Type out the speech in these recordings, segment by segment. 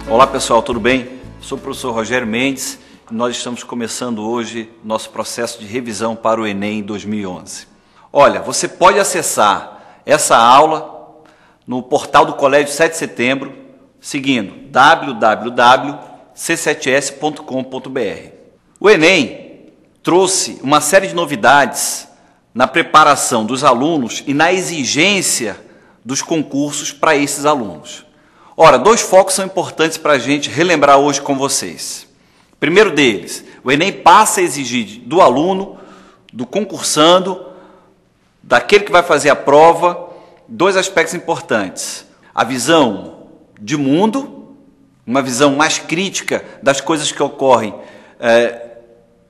Olá pessoal, tudo bem? Sou o professor Rogério Mendes e nós estamos começando hoje nosso processo de revisão para o Enem 2011. Olha, você pode acessar essa aula no portal do Colégio 7 de Setembro, seguindo www.c7s.com.br. O Enem trouxe uma série de novidades na preparação dos alunos e na exigência dos concursos para esses alunos. Ora, dois focos são importantes para a gente relembrar hoje com vocês. Primeiro deles, o Enem passa a exigir do aluno, do concursando, daquele que vai fazer a prova, dois aspectos importantes. A visão de mundo, uma visão mais crítica das coisas que ocorrem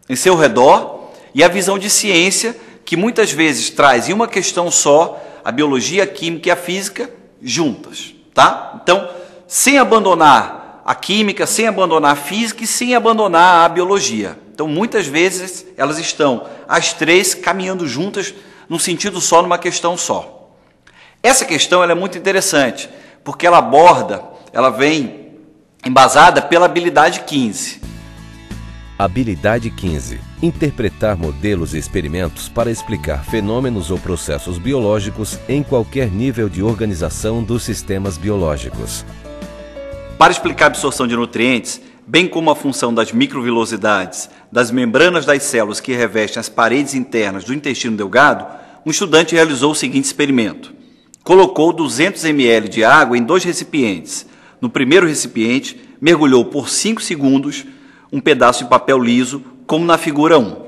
em seu redor, e a visão de ciência, que muitas vezes traz em uma questão só a biologia, a química e a física juntas. Tá? Então, sem abandonar a química, sem abandonar a física e sem abandonar a biologia. Então, muitas vezes, elas estão, as três, caminhando juntas num sentido só, numa questão só. Essa questão ela é muito interessante, porque ela vem embasada pela habilidade 15. Habilidade 15. Interpretar modelos e experimentos para explicar fenômenos ou processos biológicos em qualquer nível de organização dos sistemas biológicos. Para explicar a absorção de nutrientes, bem como a função das microvilosidades das membranas das células que revestem as paredes internas do intestino delgado, um estudante realizou o seguinte experimento. Colocou 200 ml de água em dois recipientes. No primeiro recipiente, mergulhou por 5 segundos um pedaço de papel liso, como na figura 1.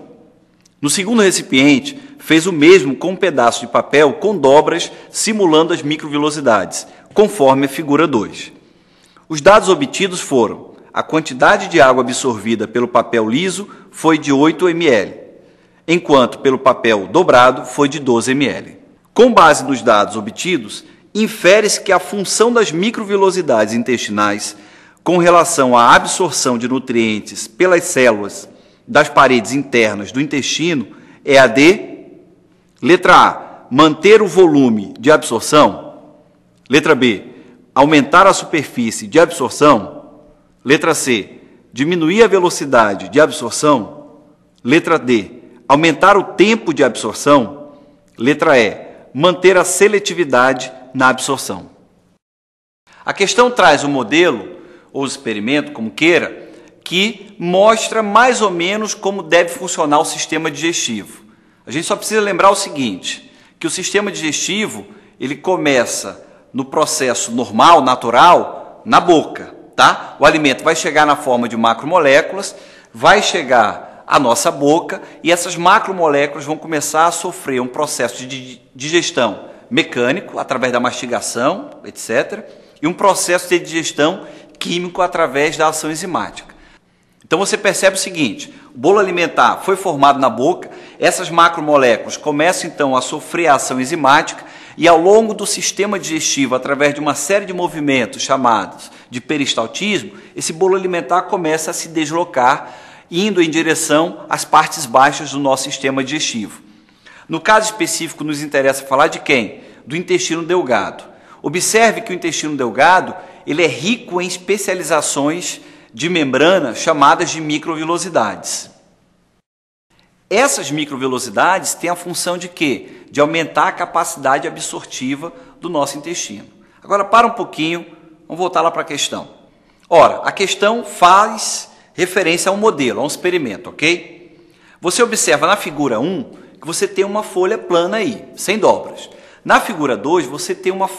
No segundo recipiente, fez o mesmo com um pedaço de papel com dobras simulando as microvilosidades, conforme a figura 2. Os dados obtidos foram: a quantidade de água absorvida pelo papel liso foi de 8 ml, enquanto pelo papel dobrado foi de 12 ml. Com base nos dados obtidos, infere-se que a função das microvilosidades intestinais com relação à absorção de nutrientes pelas células das paredes internas do intestino é a de, letra A, manter o volume de absorção, letra B, aumentar a superfície de absorção, letra C, diminuir a velocidade de absorção, letra D, aumentar o tempo de absorção, letra E, manter a seletividade na absorção. A questão traz um modelo ou experimento, como queira, que mostra mais ou menos como deve funcionar o sistema digestivo. A gente só precisa lembrar o seguinte, que o sistema digestivo ele começa no processo normal, natural, na boca. Tá? O alimento vai chegar na forma de macromoléculas, vai chegar à nossa boca e essas macromoléculas vão começar a sofrer um processo de digestão mecânico, através da mastigação, etc., e um processo de digestão químico através da ação enzimática. Então você percebe o seguinte, o bolo alimentar foi formado na boca, essas macromoléculas começam então a sofrer a ação enzimática e ao longo do sistema digestivo, através de uma série de movimentos chamados de peristaltismo, esse bolo alimentar começa a se deslocar, indo em direção às partes baixas do nosso sistema digestivo. No caso específico, nos interessa falar de quem? Do intestino delgado. Observe que o intestino delgado ele é rico em especializações de membrana chamadas de microvilosidades. Essas microvilosidades têm a função de quê? De aumentar a capacidade absortiva do nosso intestino. Agora, para um pouquinho, vamos voltar lá para a questão. Ora, a questão faz referência a um modelo, a um experimento, ok? Você observa na figura 1 que você tem uma folha plana aí, sem dobras. Na figura 2, você tem uma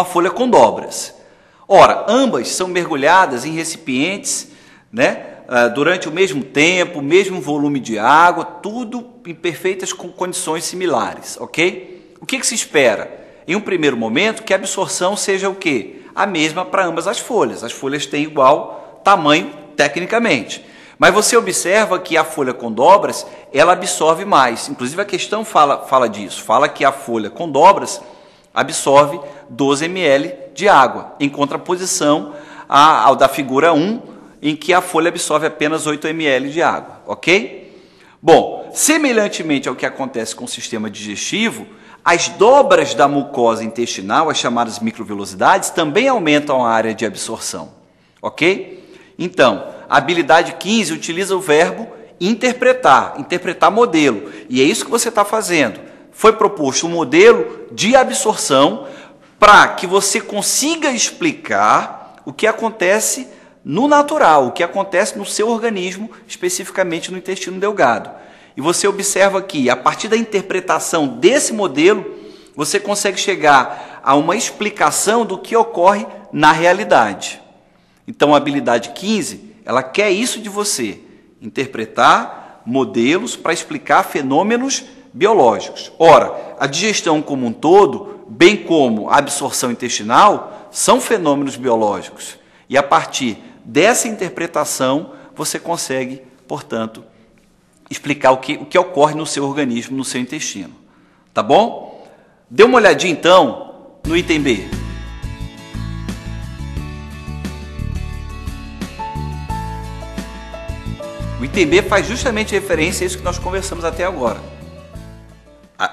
folha com dobras. Ora, ambas são mergulhadas em recipientes, né, durante o mesmo tempo, o mesmo volume de água, tudo em perfeitas condições similares, ok? O que se espera? Em um primeiro momento, que a absorção seja o quê? A mesma para ambas as folhas. As folhas têm igual tamanho tecnicamente. Mas você observa que a folha com dobras, ela absorve mais. Inclusive a questão fala disso, fala que a folha com dobras absorve 12 ml de água, em contraposição ao da figura 1, em que a folha absorve apenas 8 ml de água, ok? Bom, semelhantemente ao que acontece com o sistema digestivo, As dobras da mucosa intestinal, as chamadas microvilosidades, também aumentam a área de absorção, ok? Então, a habilidade 15 utiliza o verbo interpretar, interpretar modelo, e é isso que você está fazendo. Foi proposto um modelo de absorção para que você consiga explicar o que acontece no natural, o que acontece no seu organismo, especificamente no intestino delgado. E você observa que, a partir da interpretação desse modelo, você consegue chegar a uma explicação do que ocorre na realidade. Então, a habilidade 15, ela quer isso de você, interpretar modelos para explicar fenômenos biológicos. Ora, a digestão como um todo, bem como a absorção intestinal, são fenômenos biológicos. E a partir dessa interpretação, você consegue, portanto, explicar o que ocorre no seu organismo, no seu intestino. Tá bom? Dê uma olhadinha, então, no item B. O item B faz justamente referência a isso que nós conversamos até agora.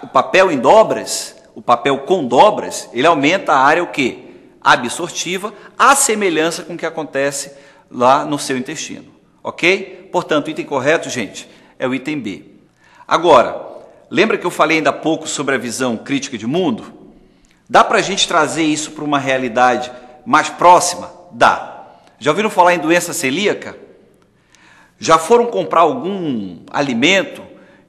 O papel em dobras, o papel com dobras, ele aumenta a área o quê? Absortiva, à semelhança com o que acontece lá no seu intestino. Ok? Portanto, o item correto, gente, é o item B. Agora, lembra que eu falei ainda há pouco sobre a visão crítica de mundo? Dá para a gente trazer isso para uma realidade mais próxima? Dá. Já ouviram falar em doença celíaca? Já foram comprar algum alimento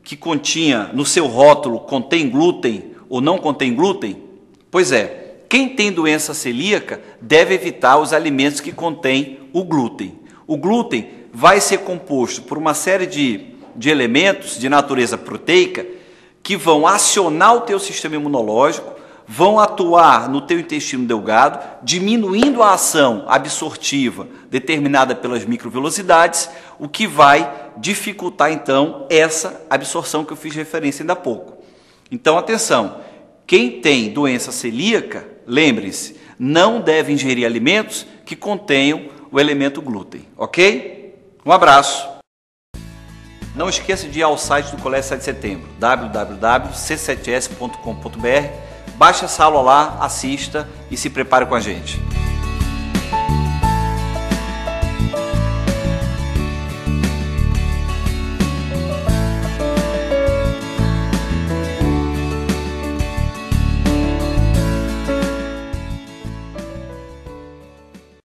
que continha, no seu rótulo, contém glúten ou não contém glúten? Pois é, quem tem doença celíaca deve evitar os alimentos que contêm o glúten. O glúten vai ser composto por uma série de elementos de natureza proteica que vão acionar o teu sistema imunológico, vão atuar no teu intestino delgado, diminuindo a ação absortiva determinada pelas microvilosidades, o que vai dificultar, então, essa absorção que eu fiz referência ainda há pouco. Então, atenção, quem tem doença celíaca, lembre-se, não deve ingerir alimentos que contenham o elemento glúten, ok? Um abraço! Não esqueça de ir ao site do Colégio 7 de Setembro, www.c7s.com.br. Baixe essa aula lá, assista e se prepare com a gente.